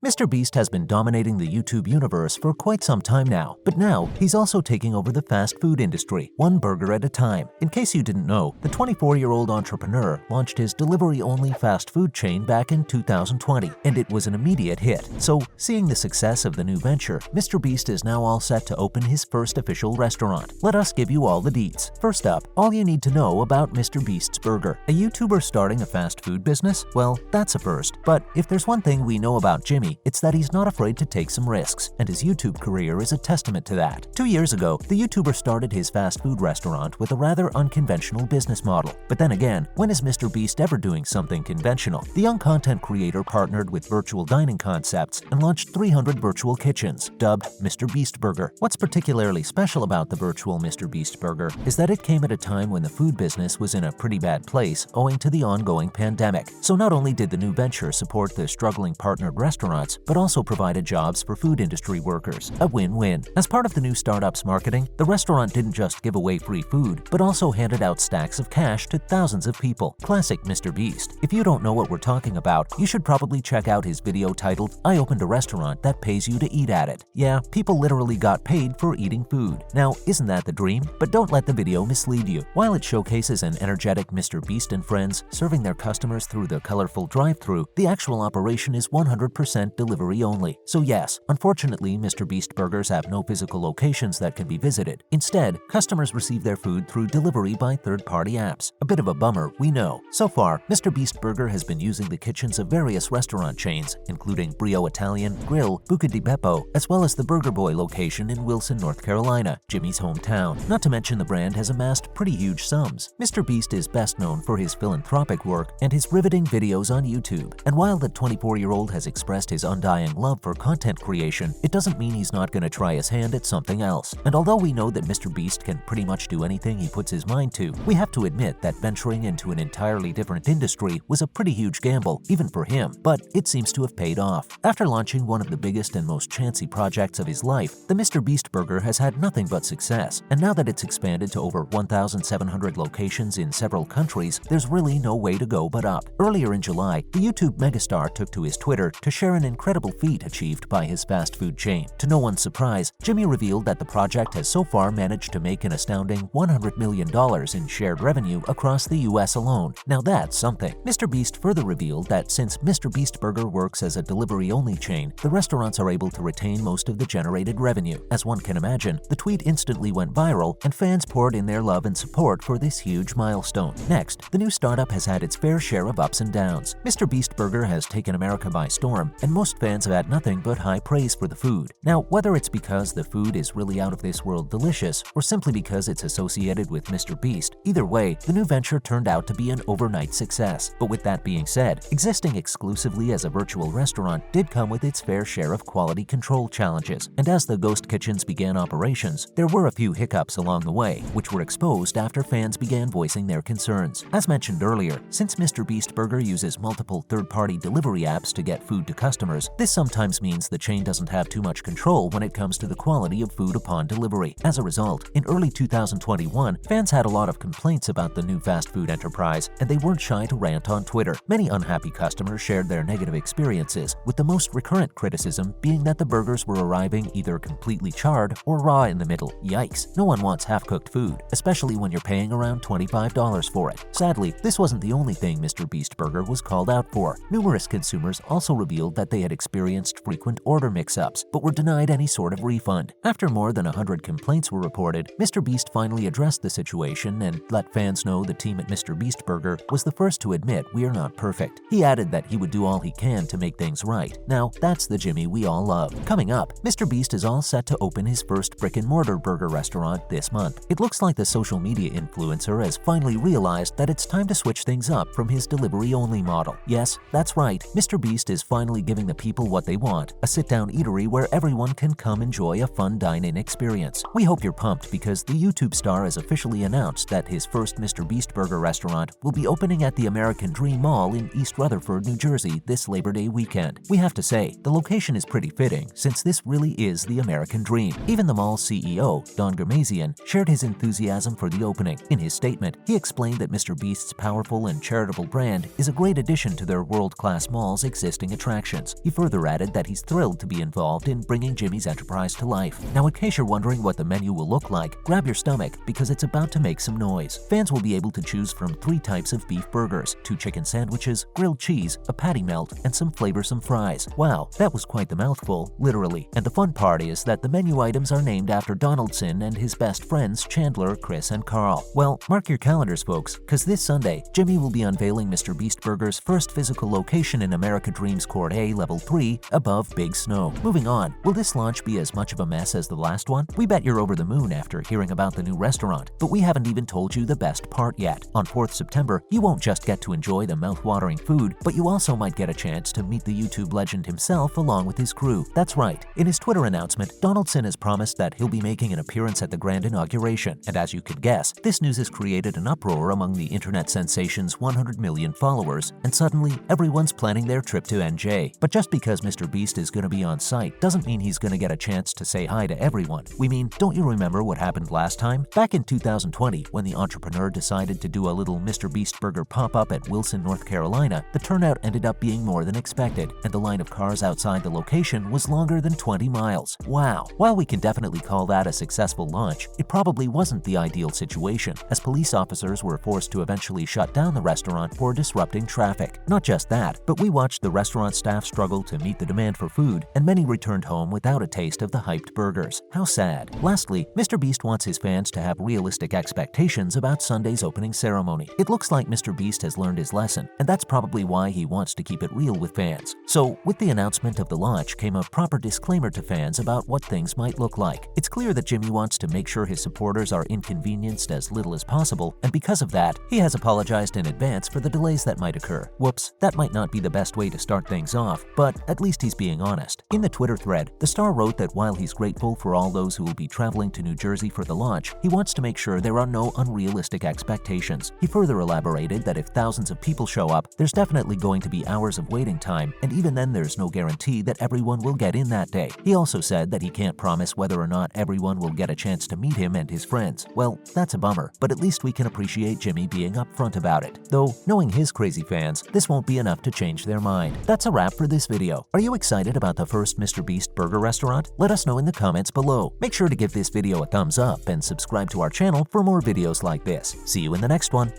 MrBeast has been dominating the YouTube universe for quite some time now, but now he's also taking over the fast food industry, one burger at a time. In case you didn't know, the 24-year-old entrepreneur launched his delivery-only fast food chain back in 2020, and it was an immediate hit. So, seeing the success of the new venture, MrBeast is now all set to open his first official restaurant. Let us give you all the deets. First up, all you need to know about MrBeast's Burger. A YouTuber starting a fast food business? Well, that's a first. But if there's one thing we know about Jimmy, it's that he's not afraid to take some risks, and his YouTube career is a testament to that. 2 years ago, the YouTuber started his fast food restaurant with a rather unconventional business model. But then again, when is MrBeast ever doing something conventional? The young content creator partnered with virtual dining concepts and launched 300 virtual kitchens, dubbed MrBeast Burger. What's particularly special about the virtual MrBeast Burger is that it came at a time when the food business was in a pretty bad place owing to the ongoing pandemic. So not only did the new venture support the struggling partnered restaurants, but also provided jobs for food industry workers. A win-win. As part of the new startup's marketing, the restaurant didn't just give away free food, but also handed out stacks of cash to thousands of people. Classic MrBeast. If you don't know what we're talking about, you should probably check out his video titled, "I opened a restaurant that pays you to eat at it." Yeah, people literally got paid for eating food. Now, isn't that the dream? But don't let the video mislead you. While it showcases an energetic MrBeast and friends serving their customers through the colorful drive-thru, the actual operation is 100% delivery only. So yes, unfortunately, MrBeast burgers have no physical locations that can be visited. Instead, customers receive their food through delivery by third-party apps. A bit of a bummer, we know. So far, MrBeast Burger has been using the kitchens of various restaurant chains, including Brio Italian, Grill, Buca di Beppo, as well as the Burger Boy location in Wilson, North Carolina, Jimmy's hometown. Not to mention the brand has amassed pretty huge sums. MrBeast is best known for his philanthropic work and his riveting videos on YouTube. And while the 24-year-old has expressed his undying love for content creation, it doesn't mean he's not going to try his hand at something else. And although we know that MrBeast can pretty much do anything he puts his mind to, we have to admit that venturing into an entirely different industry was a pretty huge gamble, even for him, but it seems to have paid off. After launching one of the biggest and most chancy projects of his life, the MrBeast Burger has had nothing but success, and now that it's expanded to over 1,700 locations in several countries, there's really no way to go but up. Earlier in July, the YouTube megastar took to his Twitter to share an incredible feat achieved by his fast food chain. To no one's surprise, Jimmy revealed that the project has so far managed to make an astounding $100 million in shared revenue across the US alone. Now that's something. MrBeast further revealed that since MrBeast Burger works as a delivery-only chain, the restaurants are able to retain most of the generated revenue. As one can imagine, the tweet instantly went viral, and fans poured in their love and support for this huge milestone. Next, the new startup has had its fair share of ups and downs. MrBeast Burger has taken America by storm, and most fans have had nothing but high praise for the food. Now, whether it's because the food is really out-of-this-world delicious, or simply because it's associated with MrBeast, either way, the new venture turned out to be an overnight success. But with that being said, existing exclusively as a virtual restaurant did come with its fair share of quality control challenges, and as the ghost kitchens began operations, there were a few hiccups along the way, which were exposed after fans began voicing their concerns. As mentioned earlier, since MrBeast Burger uses multiple third-party delivery apps to get food to customers, this sometimes means the chain doesn't have too much control when it comes to the quality of food upon delivery. As a result, in early 2021, fans had a lot of complaints about the new fast food enterprise, and they weren't shy to rant on Twitter. Many unhappy customers shared their negative experiences, with the most recurrent criticism being that the burgers were arriving either completely charred or raw in the middle. Yikes, no one wants half-cooked food, especially when you're paying around $25 for it. Sadly, this wasn't the only thing MrBeast Burger was called out for. Numerous consumers also revealed that they had experienced frequent order mix-ups, but were denied any sort of refund. After more than 100 complaints were reported, MrBeast finally addressed the situation and let fans know the team at MrBeast Burger was the first to admit we are not perfect. He added that he would do all he can to make things right. Now, that's the Jimmy we all love. Coming up, MrBeast is all set to open his first brick-and-mortar burger restaurant this month. It looks like the social media influencer has finally realized that it's time to switch things up from his delivery-only model. Yes, that's right, MrBeast is finally giving the people what they want, a sit-down eatery where everyone can come enjoy a fun dine-in experience. We hope you're pumped because the YouTube star has officially announced that his first MrBeast Burger restaurant will be opening at the American Dream Mall in East Rutherford, New Jersey this Labor Day weekend. We have to say, the location is pretty fitting since this really is the American dream. Even the mall's CEO, Don Gurmazian, shared his enthusiasm for the opening. In his statement, he explained that MrBeast's powerful and charitable brand is a great addition to their world-class mall's existing attractions. He further added that he's thrilled to be involved in bringing Jimmy's enterprise to life. Now, in case you're wondering what the menu will look like, grab your stomach because it's about to make some noise. Fans will be able to choose from 3 types of beef burgers, 2 chicken sandwiches, grilled cheese, a patty melt, and some flavorsome fries. Wow, that was quite the mouthful, literally. And the fun part is that the menu items are named after Donaldson and his best friends Chandler, Chris, and Carl. Well, mark your calendars, folks, because this Sunday, Jimmy will be unveiling MrBeast Burger's first physical location in America Dreams Court A, Level 3, above Big Snow. Moving on, will this launch be as much of a mess as the last one? We bet you're over the moon after hearing about the new restaurant, but we haven't even told you the best part yet. On 4th September, you won't just get to enjoy the mouth-watering food, but you also might get a chance to meet the YouTube legend himself along with his crew. That's right. In his Twitter announcement, Donaldson has promised that he'll be making an appearance at the grand inauguration, and as you could guess, this news has created an uproar among the internet sensation's 100 million followers, and suddenly everyone's planning their trip to NJ. But just because MrBeast is going to be on site doesn't mean he's going to get a chance to say hi to everyone. We mean, don't you remember what happened last time? Back in 2020, when the entrepreneur decided to do a little MrBeast Burger pop-up at Wilson, North Carolina, the turnout ended up being more than expected, and the line of cars outside the location was longer than 20 miles. Wow! While we can definitely call that a successful launch, it probably wasn't the ideal situation, as police officers were forced to eventually shut down the restaurant for disrupting traffic. Not just that, but we watched the restaurant staff struggle to meet the demand for food, and many returned home without a taste of the hyped burgers. How sad. Lastly, MrBeast wants his fans to have realistic expectations about Sunday's opening ceremony. It looks like MrBeast has learned his lesson, and that's probably why he wants to keep it real with fans. So, with the announcement of the launch came a proper disclaimer to fans about what things might look like. It's clear that Jimmy wants to make sure his supporters are inconvenienced as little as possible, and because of that, he has apologized in advance for the delays that might occur. Whoops, that might not be the best way to start things off, but at least he's being honest. In the Twitter thread, the star wrote that while he's grateful for all those who will be traveling to New Jersey for the launch, he wants to make sure there are no unrealistic expectations. He further elaborated that if thousands of people show up, there's definitely going to be hours of waiting time, and even then there's no guarantee that everyone will get in that day. He also said that he can't promise whether or not everyone will get a chance to meet him and his friends. Well, that's a bummer, but at least we can appreciate Jimmy being upfront about it. Though, knowing his crazy fans, this won't be enough to change their mind. That's a wrap for this video. Are you excited about the first MrBeast Burger restaurant? Let us know in the comments below. Make sure to give this video a thumbs up and subscribe to our channel for more videos like this. See you in the next one.